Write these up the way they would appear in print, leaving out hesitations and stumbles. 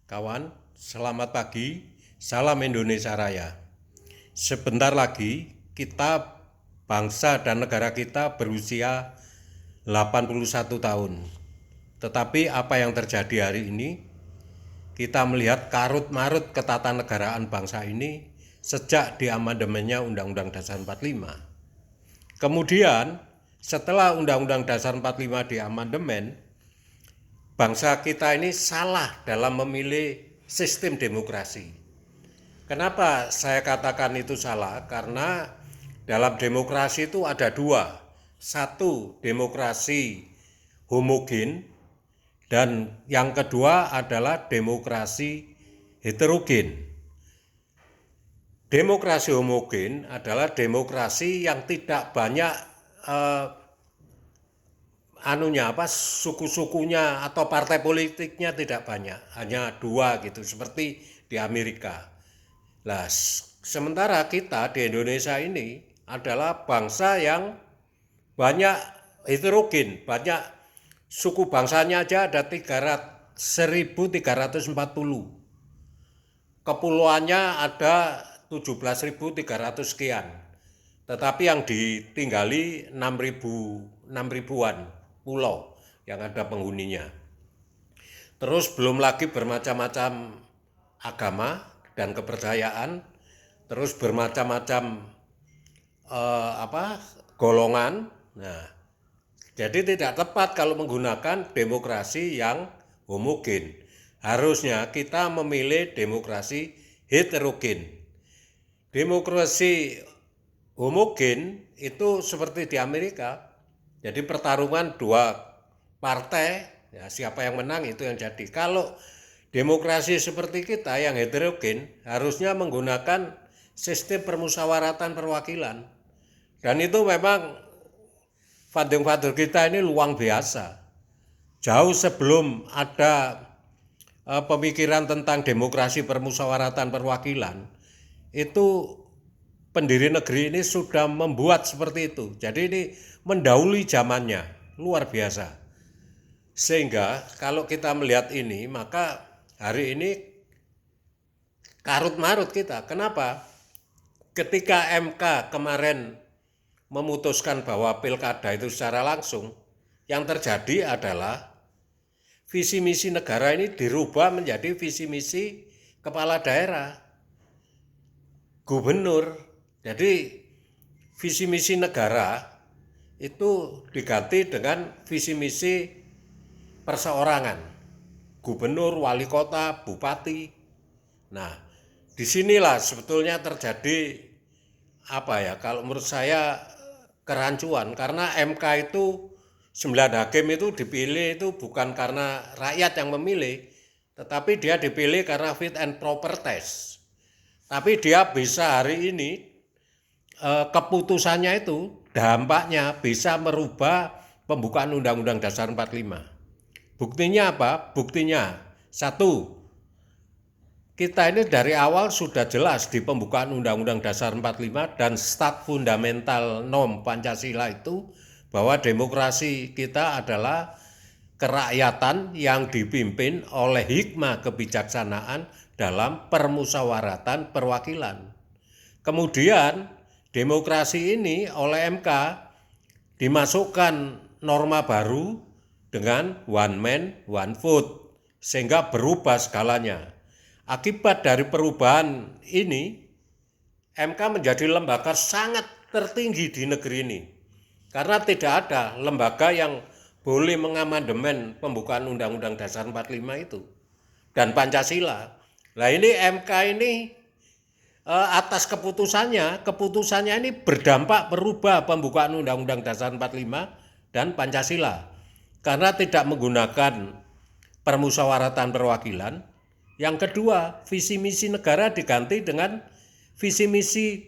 Kawan, selamat pagi, salam Indonesia Raya. Sebentar lagi kita, bangsa dan negara kita berusia 81 tahun. Tetapi apa yang terjadi hari ini? Kita melihat karut-marut ketatanegaraan bangsa ini sejak diamandemennya Undang-Undang Dasar 45. Kemudian setelah Undang-Undang Dasar 45 diamandemen, bangsa kita ini salah dalam memilih sistem demokrasi. Kenapa saya katakan itu salah? Karena dalam demokrasi itu ada dua. Satu, demokrasi homogen, dan yang kedua adalah demokrasi heterogen. Demokrasi homogen adalah demokrasi yang tidak banyak suku-sukunya atau partai politiknya tidak banyak, hanya dua gitu, seperti di Amerika. Nah, sementara kita di Indonesia ini adalah bangsa yang banyak heterogen, banyak suku bangsanya aja ada 1.340, kepulauannya ada 17.300 sekian, tetapi yang ditinggali 6.000-an pulau yang ada penghuninya. Terus belum lagi bermacam-macam agama dan kepercayaan, terus bermacam-macam golongan. Nah, jadi tidak tepat kalau menggunakan demokrasi yang homogen. Harusnya kita memilih demokrasi heterogen. Demokrasi homogen itu seperti di Amerika. Jadi pertarungan dua partai, ya, siapa yang menang itu yang jadi. Kalau demokrasi seperti kita yang heterogen harusnya menggunakan sistem permusyawaratan perwakilan. Dan itu memang founding-father kita ini luar biasa. Jauh sebelum ada pemikiran tentang demokrasi permusyawaratan perwakilan, itu pendiri negeri ini sudah membuat seperti itu. Jadi ini mendahului zamannya, luar biasa. Sehingga kalau kita melihat ini, maka hari ini karut-marut kita. Kenapa? Ketika MK kemarin memutuskan bahwa pilkada itu secara langsung, yang terjadi adalah visi misi negara ini dirubah menjadi visi misi kepala daerah, gubernur. Jadi visi misi negara itu diganti dengan visi misi perseorangan, gubernur, wali kota, bupati. Nah, disinilah sebetulnya terjadi kalau menurut saya kerancuan, karena MK itu 9 hakim itu dipilih itu bukan karena rakyat yang memilih, tetapi dia dipilih karena fit and proper test. Tapi dia bisa hari ini keputusannya itu dampaknya bisa merubah pembukaan Undang-Undang Dasar 45. Buktinya apa? Buktinya satu, kita ini dari awal sudah jelas di pembukaan Undang-Undang Dasar 45 dan stat fundamental norm Pancasila itu bahwa demokrasi kita adalah kerakyatan yang dipimpin oleh hikmah kebijaksanaan dalam permusyawaratan perwakilan. Kemudian demokrasi ini oleh MK dimasukkan norma baru dengan one man, one vote, sehingga berubah skalanya. Akibat dari perubahan ini, MK menjadi lembaga sangat tertinggi di negeri ini. Karena tidak ada lembaga yang boleh mengamandemen pembukaan Undang-Undang Dasar 45 itu dan Pancasila. Nah, ini MK ini atas keputusannya ini berdampak berubah pembukaan Undang-Undang Dasar 45 dan Pancasila. Karena tidak menggunakan permusyawaratan perwakilan. Yang kedua, visi misi negara diganti dengan visi misi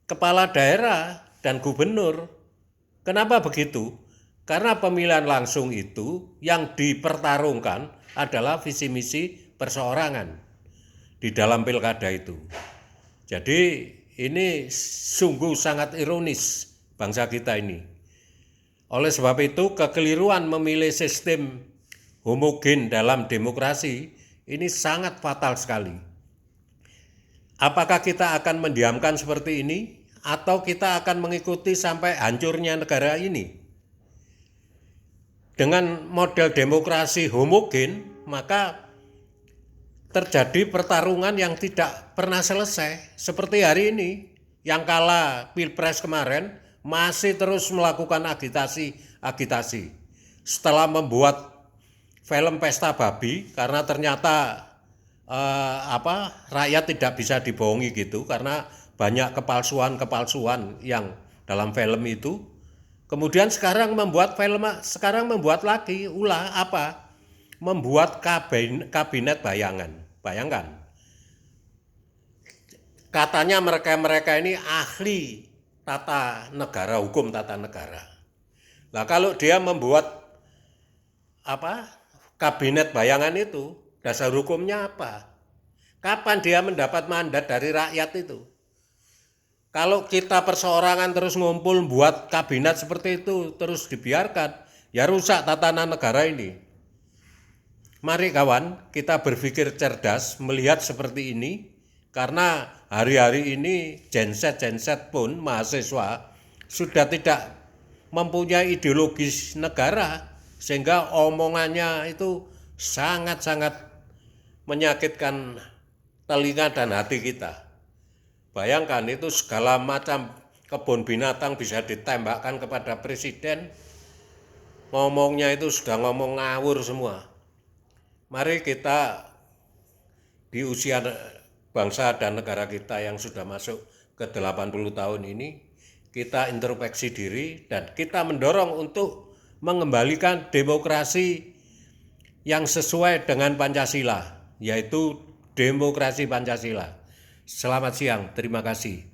kepala daerah dan gubernur. Kenapa begitu? Karena pemilihan langsung itu yang dipertarungkan adalah visi misi perseorangan di dalam pilkada itu. Jadi ini sungguh sangat ironis bangsa kita ini. Oleh sebab itu kekeliruan memilih sistem homogen dalam demokrasi Ini sangat fatal sekali. Apakah kita akan mendiamkan seperti ini atau kita akan mengikuti sampai hancurnya negara ini? Dengan model demokrasi homogen, maka terjadi pertarungan yang tidak pernah selesai. Seperti hari ini, yang kalah Pilpres kemarin masih terus melakukan agitasi. Setelah membuat film Pesta Babi, karena ternyata rakyat tidak bisa dibohongi gitu, karena banyak kepalsuan yang dalam film itu. Kemudian sekarang membuat lagi membuat kabinet bayangan. Bayangkan, katanya mereka ini ahli hukum tata negara. Nah, kalau dia membuat kabinet bayangan itu, dasar hukumnya apa? Kapan dia mendapat mandat dari rakyat itu? Kalau kita perseorangan terus ngumpul buat kabinet seperti itu, terus dibiarkan, ya rusak tatanan negara ini. Mari kawan, kita berpikir cerdas melihat seperti ini, karena hari-hari ini Gen Z pun mahasiswa sudah tidak mempunyai ideologis negara, sehingga omongannya itu sangat-sangat menyakitkan telinga dan hati kita. Bayangkan, itu segala macam kebun binatang bisa ditembakkan kepada presiden, ngomongnya itu sudah ngomong ngawur semua. Mari kita di usia bangsa dan negara kita yang sudah masuk ke 80 tahun ini, kita introspeksi diri dan kita mendorong untuk mengembalikan demokrasi yang sesuai dengan Pancasila, yaitu demokrasi Pancasila. Selamat siang, terima kasih.